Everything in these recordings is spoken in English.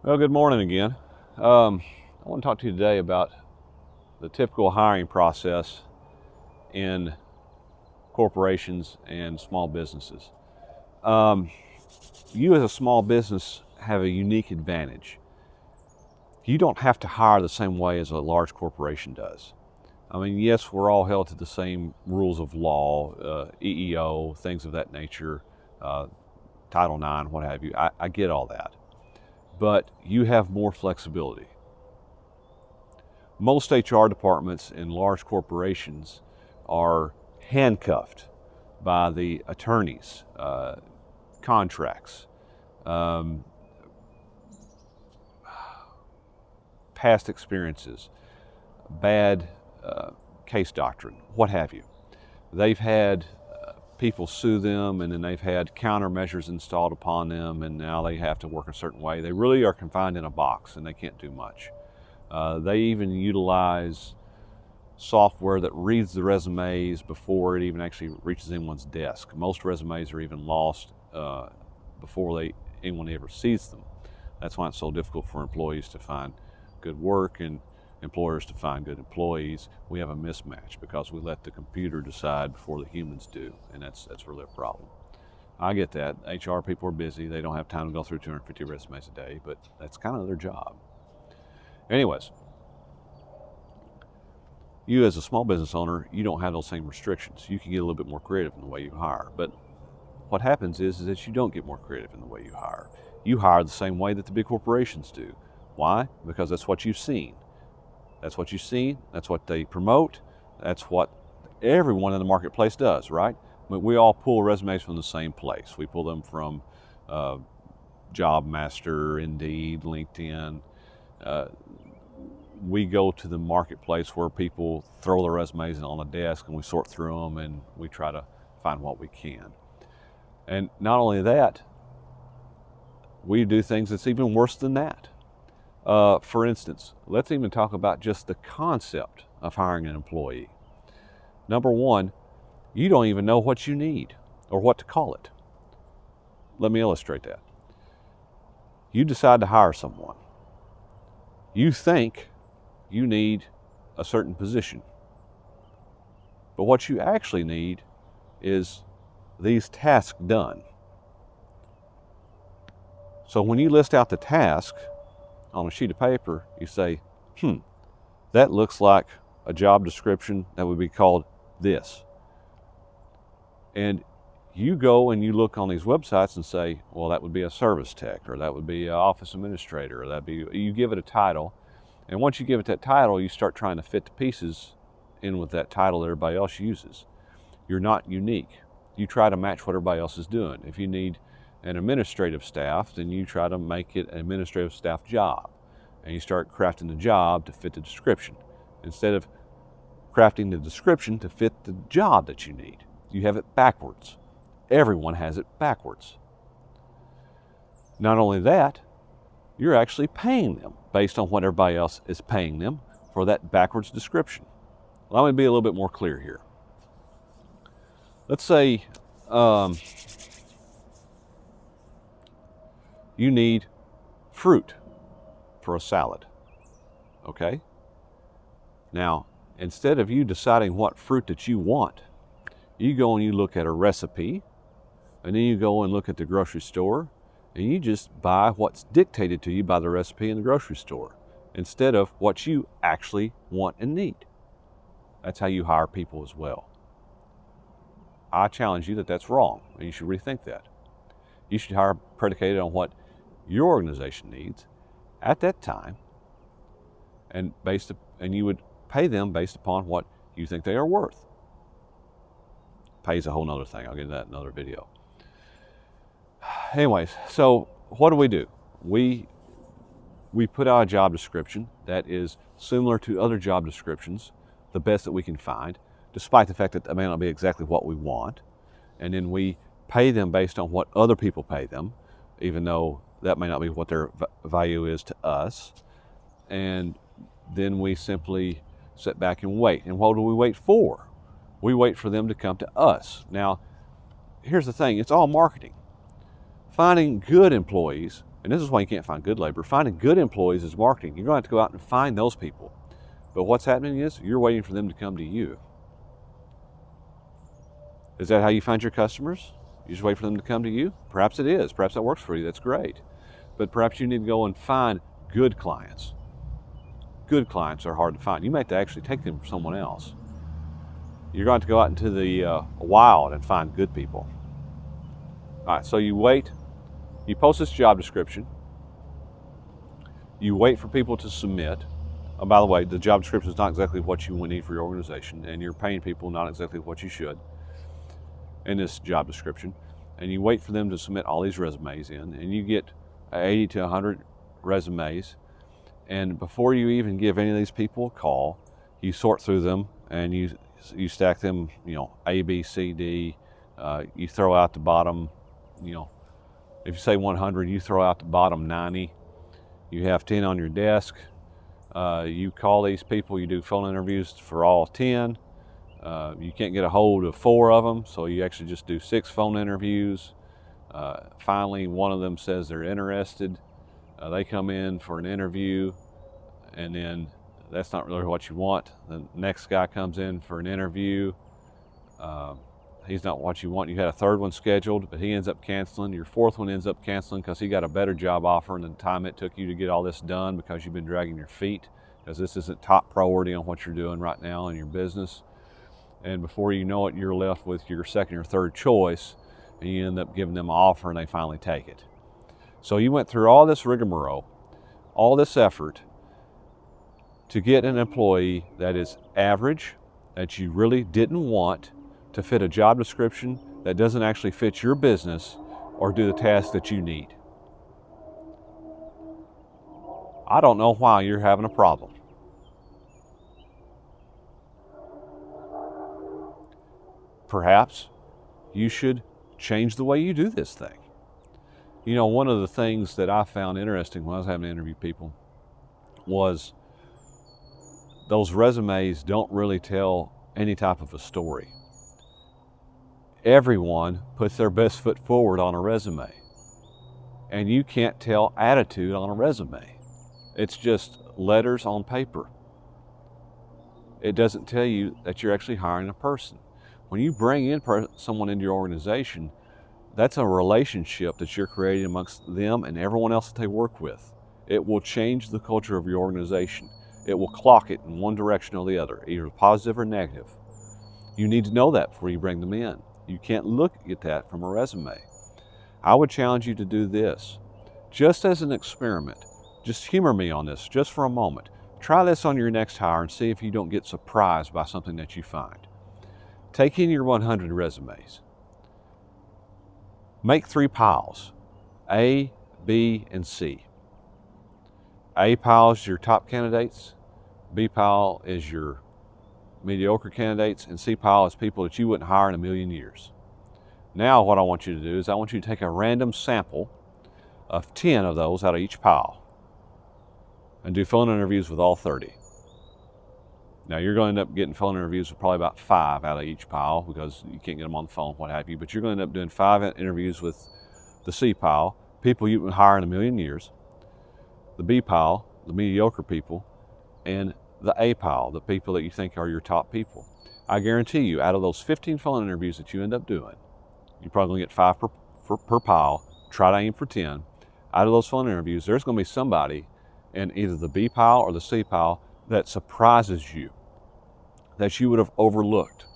Well, good morning again. I want to talk to you today about the typical hiring process in corporations and small businesses. You as a small business have a unique advantage. You don't have to hire the same way as a large corporation does. I mean, yes, we're all held to the same rules of law, EEO, things of that nature, Title IX, what have you. I get all that. But you have more flexibility. Most HR departments in large corporations are handcuffed by the attorneys, contracts, past experiences, bad case doctrine, what have you. They've had people sue them, and then they've had countermeasures installed upon them, and now they have to work a certain way. They really are confined in a box, and they can't do much. They even utilize software that reads the resumes before it even actually reaches anyone's desk. Most resumes are even lost before anyone ever sees them. That's why it's so difficult for employees to find good work and employers to find good employees. We have a mismatch because we let the computer decide before the humans do, and that's really a problem. I get that. HR people are busy. They don't have time to go through 250 resumes a day, but that's kind of their job. Anyways, you as a small business owner, you don't have those same restrictions. You can get a little bit more creative in the way you hire, but what happens is that you don't get more creative in the way you hire. You hire the same way that the big corporations do. Why? Because that's what you've seen. That's what you've seen. That's what they promote. That's what everyone in the marketplace does, right? We all pull resumes from the same place. We pull them from JobMaster, Indeed, LinkedIn. We go to the marketplace where people throw their resumes on a desk, and we sort through them, and we try to find what we can. And not only that, we do things that's even worse than that. For instance, let's even talk about just the concept of hiring an employee. Number one, you don't even know what you need or what to call it. Let me illustrate that. You decide to hire someone. You think you need a certain position. But what you actually need is these tasks done. So when you list out the task on a sheet of paper, you say, that looks like a job description that would be called this. And you go and you look on these websites and say, well, that would be a service tech, or that would be an office administrator, or you give it a title. And once you give it that title, you start trying to fit the pieces in with that title that everybody else uses. You're not unique. You try to match what everybody else is doing. If you need an administrative staff, then you try to make it an administrative staff job, and you start crafting the job to fit the description instead of crafting the description to fit the job that you need. You have it backwards. Everyone has it backwards. Not only that, you're actually paying them based on what everybody else is paying them for that backwards description. Well, let me be a little bit more clear here. Let's say you need fruit for a salad, okay? Now, instead of you deciding what fruit that you want, you go and you look at a recipe, and then you go and look at the grocery store, and you just buy what's dictated to you by the recipe in the grocery store instead of what you actually want and need. That's how you hire people as well. I challenge you that that's wrong, and you should rethink that. You should hire predicated on what your organization needs at that time, and you would pay them based upon what you think they are worth. Pay is a whole nother thing. I'll get into that in another video. Anyways, so what do? We put out a job description that is similar to other job descriptions, the best that we can find, despite the fact that may not be exactly what we want. And then we pay them based on what other people pay them, even though that may not be what their value is to us. And then we simply sit back and wait. And what do we wait for? We wait for them to come to us. Now, here's the thing, it's all marketing. Finding good employees And this is why you can't find good labor. Finding good employees is marketing. You're going to have to go out and find those people. But what's happening is you're waiting for them to come to you. Is that how you find your customers? You just wait for them to come to you? Perhaps it is. Perhaps that works for you. That's great. But perhaps you need to go and find good clients. Good clients are hard to find. You may have to actually take them from someone else. You're going to go out into the wild and find good people. All right, so you wait. You post this job description. You wait for people to submit. Oh, by the way, the job description is not exactly what you need for your organization, and you're paying people not exactly what you should in this job description. And you wait for them to submit all these resumes in, and you get 80 to 100 resumes. And before you even give any of these people a call, you sort through them and you stack them, A, B, C, D. You throw out the bottom, if you say 100, you throw out the bottom 90. You have 10 on your desk. You call these people, you do phone interviews for all 10. You can't get a hold of 4 of them, so you actually just do 6 phone interviews. Finally, one of them says they're interested. They come in for an interview, and then that's not really what you want. The next guy comes in for an interview. He's not what you want. You had a 3rd one scheduled, but he ends up canceling. Your 4th one ends up canceling because he got a better job offer in the time it took you to get all this done because you've been dragging your feet, because this isn't top priority on what you're doing right now in your business. And before you know it, you're left with your 2nd or 3rd choice, and you end up giving them an offer and they finally take it. So you went through all this rigmarole, all this effort to get an employee that is average, that you really didn't want, to fit a job description that doesn't actually fit your business or do the task that you need. I don't know why you're having a problem. Perhaps you should change the way you do this thing. One of the things that I found interesting when I was having to interview people was those resumes don't really tell any type of a story. Everyone puts their best foot forward on a resume, and you can't tell attitude on a resume. It's just letters on paper. It doesn't tell you that you're actually hiring a person. When you bring in someone into your organization, that's a relationship that you're creating amongst them and everyone else that they work with. It will change the culture of your organization. It will clock it in one direction or the other, either positive or negative. You need to know that before you bring them in. You can't look at that from a resume. I would challenge you to do this. Just as an experiment, just humor me on this just for a moment. Try this on your next hire and see if you don't get surprised by something that you find. Take in your 100 resumes. Make 3 piles, A, B, and C. A pile is your top candidates, B pile is your mediocre candidates, and C pile is people that you wouldn't hire in a million years. Now what I want you to do is I want you to take a random sample of 10 of those out of each pile and do phone interviews with all 30. Now you're going to end up getting phone interviews with probably about 5 out of each pile because you can't get them on the phone, what have you, but you're going to end up doing 5 interviews with the C pile, people you wouldn't hire in a million years, the B pile, the mediocre people, and the A pile, the people that you think are your top people. I guarantee you, out of those 15 phone interviews that you end up doing, you're probably going to get 5 per pile. Try to aim for 10. Out of those phone interviews, there's going to be somebody in either the B pile or the C pile that surprises you, that you would have overlooked.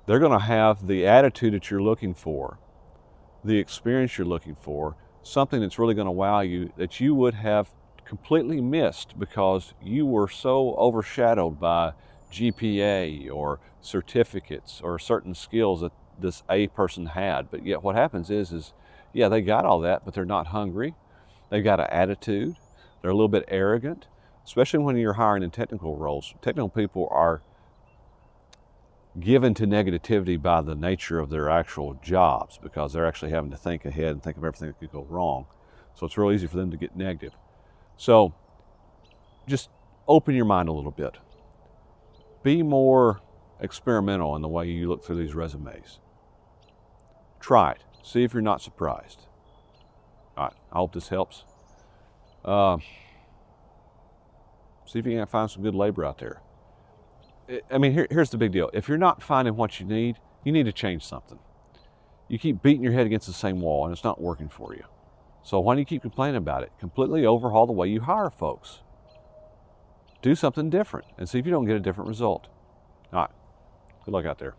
They're going to have the attitude that you're looking for, the experience you're looking for, something that's really going to wow you that you would have completely missed because you were so overshadowed by GPA or certificates or certain skills that this A person had. But yet what happens is yeah, they got all that, but they're not hungry. They've got an attitude. They're a little bit arrogant, especially when you're hiring in technical roles. Technical people are given to negativity by the nature of their actual jobs because they're actually having to think ahead and think of everything that could go wrong. So it's real easy for them to get negative. So just open your mind a little bit. Be more experimental in the way you look through these resumes. Try it. See if you're not surprised. All right, I hope this helps. See if you can find some good labor out there. I mean, here's the big deal. If you're not finding what you need to change something. You keep beating your head against the same wall and it's not working for you. So why do you keep complaining about it? Completely overhaul the way you hire folks. Do something different and see if you don't get a different result. All right, good luck out there.